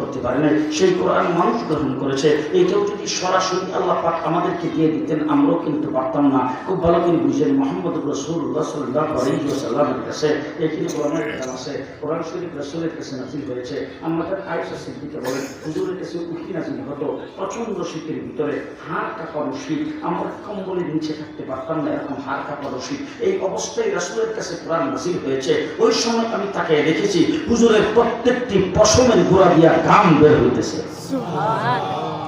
করতে পারে না, সেই কোরআন মানুষ গ্রহণ করেছে। এইটাও যদি সরাসরি আল্লাহ পাক আমাদেরকে দিয়ে দিতেন আমরাও কিন্তু পারতাম না। খুব ভালো করে বুঝেন, মুহাম্মদ রাসূলুল্লাহ সাল্লাল্লাহু আলাইহি ওয়াসাল্লামের কাছে এখানে কোরআনের কালাম আছে, কোরআন শরীফ রাসূলের কাছে নাযিল হয়েছে। আমাদের আয়েশা সিদ্দিকা বলেন, হুজুরের কাছে উঠি নাযিল হতো, প্রচন্ড শীতের ভিতরে হাড় কাঁপানো শীত, আমরা কম্বলের নিচে থাকতে পারতাম না, এরকম হাড় কাঁপানো শীত। এই অবস্থায় রাসূলের কাছে কোরআন নাযিল হয়েছে। ওই সময় আমি তাকে দেখেছি হুজুরের প্রত্যেকটি পশমের গোড়া দিয়া ঘাম বের হইতেছে।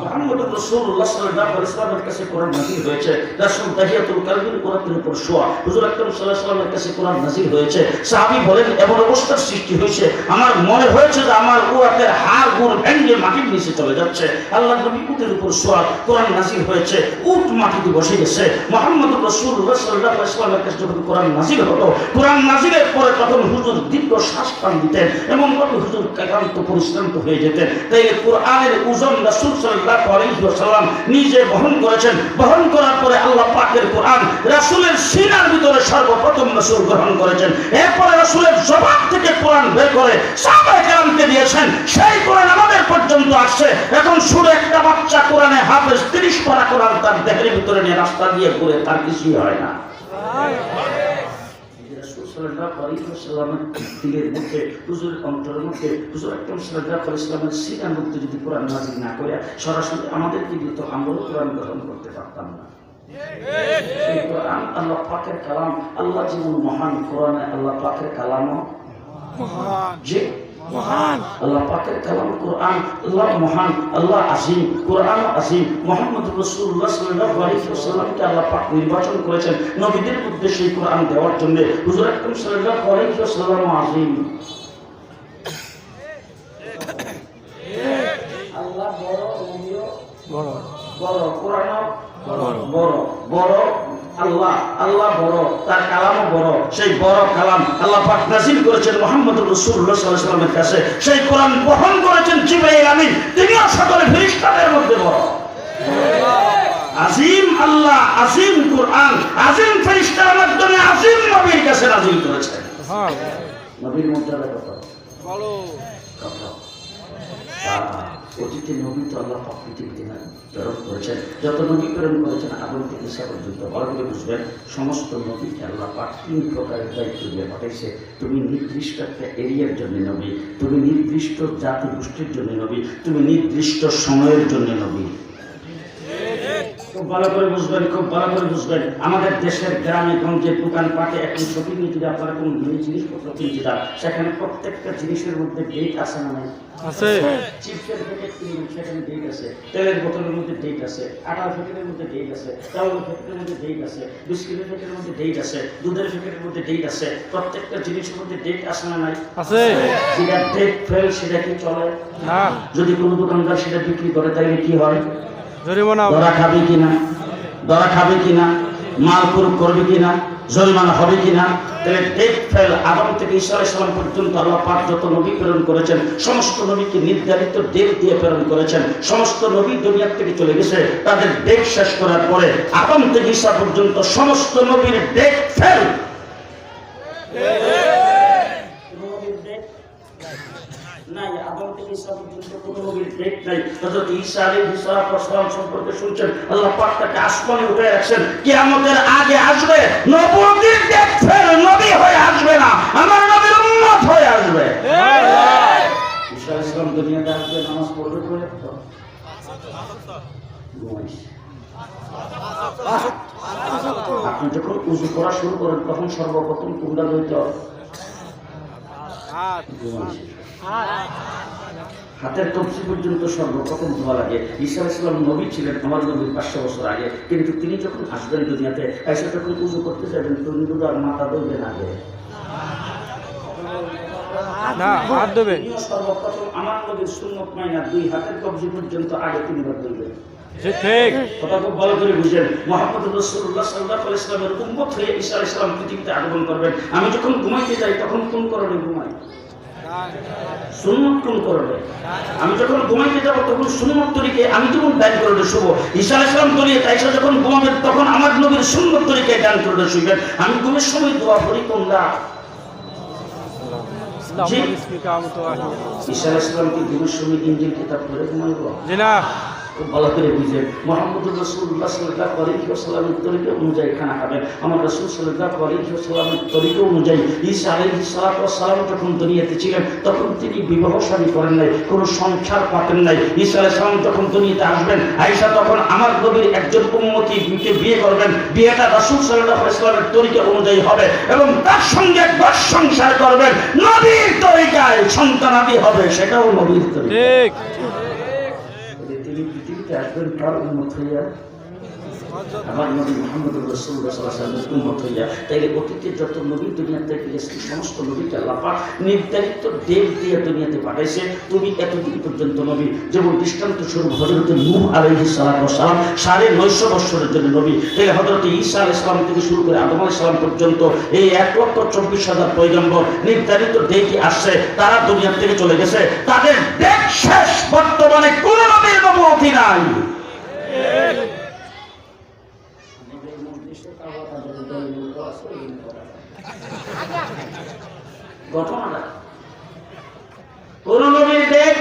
মুহাম্মদ রাসূলুল্লাহ সাল্লাল্লাহু আলাইহি ওয়াসাল্লামের কাছে কোরআন নাযিল হয়েছে। রাসূল তাহিয়াতুল কালবির কোরআনের উপর শোয়া, হুজুর আকরাম সাল্লাল্লাহু আলাইহি ওয়াসাল্লামের কাছে কোরআন নাযিল হয়েছে। সাহাবী বলেন, এমন অবস্থার সৃষ্টি হয়েছে আমার মনে হয়েছে যে আমার উরাতের হাড় গুড় ভেঙে মাটির নিচে চলে যাচ্ছে। আল্লাহর নবী উটের উপর শোয়া, কোরআন নাযিল হয়েছে, উট মাটিতে বসে গেছে। মুহাম্মদ রাসূলুল্লাহ সাল্লাল্লাহু আলাইহি ওয়াসাল্লামের কাছে যখন কোরআন নাযিল হতো, কোরআন নাযিলের পরে তখন হুজুর দীর্ঘ শ্বাস টান দিতেন, এমন ভাবে হুজুর ক্লান্ত পরিশ্রান্ত হয়ে যেতেন। তাই কোরআনের ওজন রাসূল সাল্লাল্লাহু আলাইহি ওয়াসাল্লাম নিজে বহন করেছেন। বহন করার পরে আল্লাহ পাকের কোরআন রাসূলের সিনার ভিতরে সর্বপ্রথম রাসূল গ্রহণ করেছেন। এরপরে রাসূলের জবান থেকে কোরআন বের করে সাহাবায়ে কেরামকে দিয়েছেন। সেই কোরআন আমাদের পর্যন্ত আসছে। এখন শুধু একটা বাচ্চা কোরআনে হাফেজ 30 পারা কোরআন তার দেহের ভিতরে নিয়ে রাস্তা দিয়ে ঘুরে, তার কিছুই হয় না। সরাসরি আমাদেরকে দিত, আমরাও কোরআন গ্রহণ করতে পারতাম না। আল্লাহ পাকের কালাম, আল্লাহ যেমন মহান, কোরআনে আল্লাহ পাকের কালামও যে মহান। আল্লাহ পাকের কালাম কোরআন, আল্লাহ মহান, আল্লাহ আজিম, কোরআন আজিম। মুহাম্মদ রাসূলুল্লাহ সাল্লাল্লাহু আলাইহি ওয়াসাল্লামকে আল্লাহ পাক নির্বাচন করেছেন নবীদের উদ্দেশ্যে কোরআন দেওয়ার জন্য। হুজুর আকরাম সাল্লাল্লাহু আলাইহি ওয়াসাল্লাম আজিম, আল্লাহ বড়, নবীও বড়, বড় কোরআন বড়, বড় বড় আল্লাহ, আল্লাহ বড়, তার কালামও বড়। সেই বড় কালাম আল্লাহ পাক নাযিল করেছেন মুহাম্মদ রাসূলুল্লাহ সাল্লাল্লাহু আলাইহি ওয়াসাল্লামের কাছে। সেই কোরআন বহন করেছেন জিবরাইল আমিন, তিনিও সকল ফেরেশতাদের মধ্যে বড়। আজিম আল্লাহ, আজিম কোরআন, আজিম ফেরেশতার মাধ্যমে আজিম নবীর কাছে নাযিল করেছেন। নবীর মর্যাদা কত বলো, কত অতীতে নবী তো আল্লাহ পাক পৃথিবীতে প্রেরণ করেছেন। যত নবী প্রেরণ করেছেন আদম থেকে ঈসা পর্যন্ত, ভালো করে বুঝবেন, সমস্ত নবীকে আল্লাহ পাক 3 প্রকারের দায়িত্ব দিয়ে পাঠাইছে। তুমি নির্দিষ্ট একটা এরিয়ার জন্য নবী, তুমি নির্দিষ্ট জাতি গোষ্ঠীর জন্য নবী, তুমি নির্দিষ্ট সময়ের জন্য নবী। খুব ভালো করে বুঝবেন, খুব ভালো করে বুঝবেন। আমাদের দেশের গ্রামে গঞ্জে দোকান পাটে এখন শপিং যদি আপনারা কোনো জিনিসপত্র কিনতে যান, সেখানে প্রত্যেকটা জিনিসের মধ্যে ডেট আছে না? আছে। চিপসের প্যাকেট কিনবেন, সেখানে ডেট আছে। তেলের বোতলের মধ্যে ডেট আছে, আটার প্যাকেটের মধ্যে ডেট আছে, চাউলের প্যাকেটের মধ্যে ডেট আছে, বিস্কুটের প্যাকেটের মধ্যে ডেট আছে, দুধের প্যাকেটের মধ্যে ডেট আছে। প্রত্যেকটা জিনিসের মধ্যে ডেট আছে না নাই? আছে। যেটা ডেট ফেল সেটা কি চলে না? যদি কোনো দোকানদার সেটা বিক্রি করে তাহলে কি হয়? জরিমানা। ধরা খাবে কিনা, ধরা খাবে কিনা, মাল প্রয়োগ করবে কিনা, জরিমানা হবে কিনা? তাহলে ডেট ফেল আদম থেকে ঈসা আলাইহিস সালাম পর্যন্ত আল্লাহ পাক যত নবী প্রেরণ করেছেন, সমস্ত নবীকে নির্ধারিত ডেট দিয়ে প্রেরণ করেছেন। সমস্ত নবী দুনিয়া থেকে চলে গেছে, তাদের ডেট শেষ করার পরে আদম থেকে ঈসা পর্যন্ত সমস্ত নবীর ডেট ফেল। নাই, আদম থেকে ঈসা পর্যন্ত কোনো নবীর ডেট নাই। হযরত ঈসা আলাইহিস সালাম সম্পর্কে শুনছেন, আল্লাহ পাক তাকে আসমানে উঠায় রাখছেন, কিয়ামতের আগে আসবে, নবুয়তের ডেট ফেল, নবী হয়ে আসবে না, আমার নবীর উম্মত হয়ে আসবে। ঈসা আলাইহিস সালাম দুনিয়াতে আসবে, নামাজ পড়বে করে তো আপনি যখন উযু করা শুরু করেন তখন সর্বপ্রথম কোনটা লইতে হবে? হাতের কবজি পর্যন্ত সর্বপ্রথম ধোয়া লাগে। ঈসা আলাইহিস সালাম নবী ছিলেন আমার নবীর 500 বছর আগে, কিন্তু তিনি যখন আসবেন দুনিয়াতে এসে যখন উযু করতে যাবেন তিনি শুধু আর মাথা ধুবেন আগে না, হাত ধুবে। সর্বপ্রথম আমার নবীর সুন্নত মাইনা 2 হাতের কবজি পর্যন্ত আগে তিনবার ধুবেন। ঠিক কথা খুব ভালো করে বুঝেন। মুহাম্মদ রাসূলুল্লাহ সাল্লাল্লাহু আলাইহি ওয়াসাল্লামের উম্মত হয়ে ঈসা আলাইহিস সালাম পৃথিবীতে আগমন করবেন। আমি যখন ঘুমাইতে যাই তখন কোন করণে ঘুমাই? সুন্নত কোন করবে? আমি যখন ঘুমাইতে যাব তখন সুন্নত তরিকে আমি যখন দান করে শুভ। ঈসা আলাইহিস সালাম তরিকে তাইসা যখন ঘুমাবেন তখন আমার নবীর সুন্নত তরিকে দান করে শুবেন। আমি ঘুমের সময় দোয়া করি কোনটা? জি ঈসা আলাইহিস সালাম কি ঘুমের সময় ইনজিল কিতাব পড়ে ঘুমাইব? জি না। খুব ভালো করে বুঝেন, মুহাম্মদুর রাসূলুল্লাহ সাল্লাল্লাহু আলাইহি ওয়াসাল্লামের তরিকা অনুযায়ী খানা খাবেন। আমার রাসূল সাল্লাল্লাহু আলাইহি ওয়াসাল্লামের তরিকা অনুযায়ী ঈসা আলাইহিস সালাম যখন দুনিয়াতে ছিলেন তখন তিনি বিবাহ শাদী করেন নাই, কোনো সংসার পাতেন নাই। ঈসা আলাইহিস সালাম যখন দুনিয়াতে আসবেন, আয়েশা তখন আমার নবীর একজন উম্মতিকে বিয়ে করবেন। বিয়েটা রাসূল সাল্লাল্লাহু আলাইহি ওয়াসাল্লামের তরিকা অনুযায়ী হবে এবং তার সঙ্গে ঘর সংসার করবেন নবীর তরিকায়, সন্তানাদি হবে সেটাও নবীর তরিকা। ঠিক। তিনি পৃথিবীতে আসবেন কার উম্মত হইয়া? আমার নবী মুহাম্মদুর রাসূলুল্লাহ সাল্লাল্লাহু আলাইহি ওয়াসাল্লামের উম্মত হইয়া। তাইলে অতীতে যত নবী দুনিয়াতে গেছে সমস্ত নবীকে আল্লাহ পাক নির্ধারিত ডেট দিয়ে দুনিয়াতে পাঠাইছে। তুমি এতদিন পর্যন্ত নবী, যেমন দৃষ্টান্ত স্বরূপ হযরত নূহ আলাইহিস সালাতু ওয়াস সালাম 950 বছরের জন্য নবী। তাইলে হযরত ঈসা আলাইহিস সালাম থেকে শুরু করে আদম আলাইহিস সালাম পর্যন্ত এই 1,24,000 পয়গম্বর নির্ধারিত ডেটই আসছে, তারা দুনিয়া থেকে চলে গেছে, তাদের ডেট শেষ। বর্তমানে কোন নবীর নবুয়তি নাই। ঘটনাটা কোন নবীর ডেট,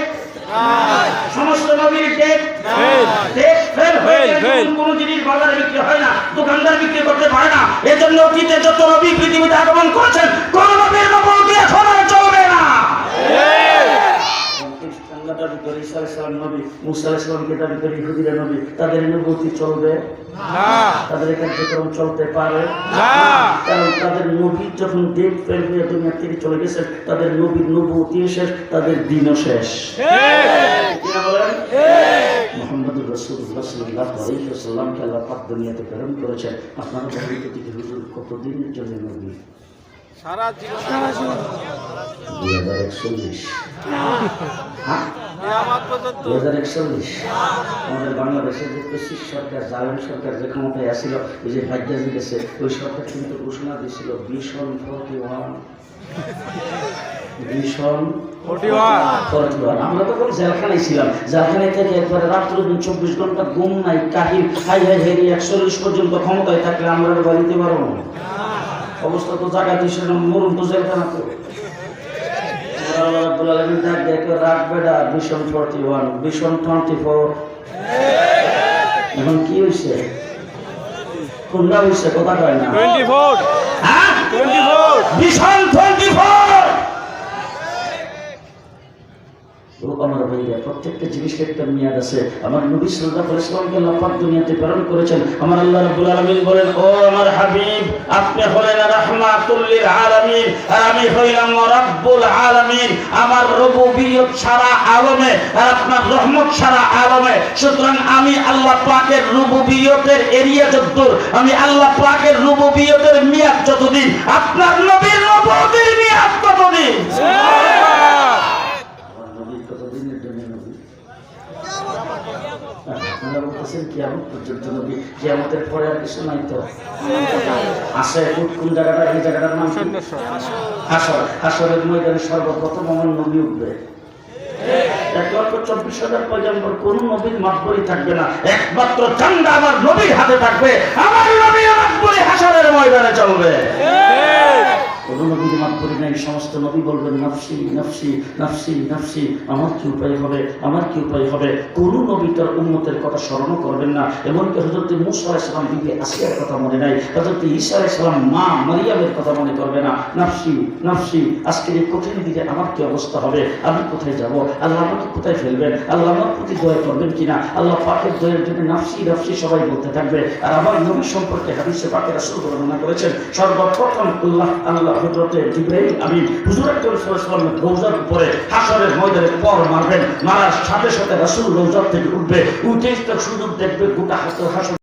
সমস্ত নবীর ডেট ফেল হয়ে কোন জিনিস বাজারে বিক্রি হয় না, দোকানদার বিক্রি করতে পারে না। এজন্য অতীতে যত নবী পৃথিবীতে আগমন করেছেন কোন নবীর নবুয়তি এখন আর চলবে না। দাবি করে ঈসা আলাইহিস সালাম নবী, মুসা আলাইহিস সালামকে দাবি করে ইহুদিরা নবী, তাদের নবুয়তি চলবে না, তাদের কার্যক্রম চলতে পারে না, কারণ তাদের নবী যখন ডেট ফেল হয়ে দুনিয়া থেকে চলে গেছে, তাদের নবীর নবুয়তি শেষ, তাদের দিনও শেষ। মুহাম্মদুর রাসূলুল্লাহ সাল্লাল্লাহু আলাইহি ওয়াসাল্লামকে আল্লাহ পাক দুনিয়াতে প্রেরণ করেছেন। আপনারা বলেন তো হুজুর কতদিনের জন্য নবী? সারা জীবন। 2041। 2041 আমাদের বাংলাদেশের যে পেশিস সরকার, জালেম সরকার যে ক্ষমতায় আসছিল, ওই যে ভাগ্যাজি গেছে, ওই সরকার কিন্তু ঘোষণা দিয়েছিল ভিশন 41। আমরা তখন জেলখানায় ছিলাম, জেলখানায় থেকে একবারে রাত্র দিন 24 ঘন্টা ঘুম নাই, কাহিল হাই হাই হেরি 41 পর্যন্ত ক্ষমতায় থাকলে আমরা বাড়িতে পারবো না। অবস্থা তো জায়গা দিয়েছিল, মরুন তো জেলখানা তো। রাব্বুল আলামিন ডাক দেখো রাত বেড়া ভিশন 41, ভিশন 24। এখন কি হয়েছে? কোনটা হয়েছে? কথা কয় না। 24। হ্যাঁ 24 ভিশন 24। আমার ভাইয়া, প্রত্যেকটা জিনিসের একটা মেয়াদ আছে। আমার নবী সাল্লাল্লাহু আলাইহি ওয়াসাল্লামকে আল্লাহ পাক দুনিয়াতে প্রেরণ করেছেন। আমার আল্লাহ রাব্বুল আলামিন বলেন, ও আমার হাবিব, আপনি হলেন রাহমাতুল লিল আলামিন আর আমি হইলাম রাব্বুল আলামিন। আমার রুবুবিয়ত সারা আলমে আর আপনার রহমত সারা আলমে। সুতরাং আমি আল্লাহ পাকের রুবুবিয়তের এরিয়া যতদূর, আমি আল্লাহ পাকের রুবুবিয়তের মেয়াদ যতদিন, আপনার নবীর নবুয়তের মেয়াদ ততদিন। কিয়ামত পর্যন্ত নবী, কিয়ামতের পরে আর কিছু নাই তো আসে। কোন জায়গাটা? এই জায়গাটার নাম হাসর। হাসরের ময়দানে সর্বপ্রথম আমার নবী উঠবে। 1,24,000 পয়গম্বর, কোন নবীর মাতবরি থাকবে না, একমাত্র ঝান্ডা আমার নবীর হাতে থাকবে। আমার নবীর মাতবরি হাসরের ময়দানে চলবে। কোন নবীর মাতবরি নাই, সমস্ত নবী বলবেন নফসি নফসি নফসি নফসি, আমার কি উপায় হবে, আমার কি উপায় হবে। কোন নবী তার উম্মতের কথা স্মরণ করবেন না। এমনকি হযরত মূসা আলাইহিস সালাম বিবি আসিয়ার কথা মনে নাই, হযরত ঈসা আলাইহিস সালাম মা মারিয়ামের কথা মনে করবে না। নফসি নফসি, আজকের এই কঠিন দিনে আমার কি অবস্থা হবে, আমি কোথায় যাব, আল্লাহ আমাকে কোথায় ফেলবেন, আল্লাহ আমার প্রতি দয়া করবেন কিনা। আল্লাহ পাকের দয়ার জন্য নফসি নফসি সবাই বলতে থাকবে। আর আমার নবী সম্পর্কে হাদিসে পাকে রাসূল বর্ণনা করেছেন, সর্বপ্রথম আল্লাহ হযরত জিবরাইল আমিন হুজুর আকরাম সাল্লাল্লাহু আলাইহি ওয়াসাল্লামের রওজার উপরে হাসরের ময়দানে পর মারবেন। মারার সাথে সাথে রাসূল রওজা থেকে উঠবে, উঠে সুযোগ দেখবে গোটা হাসর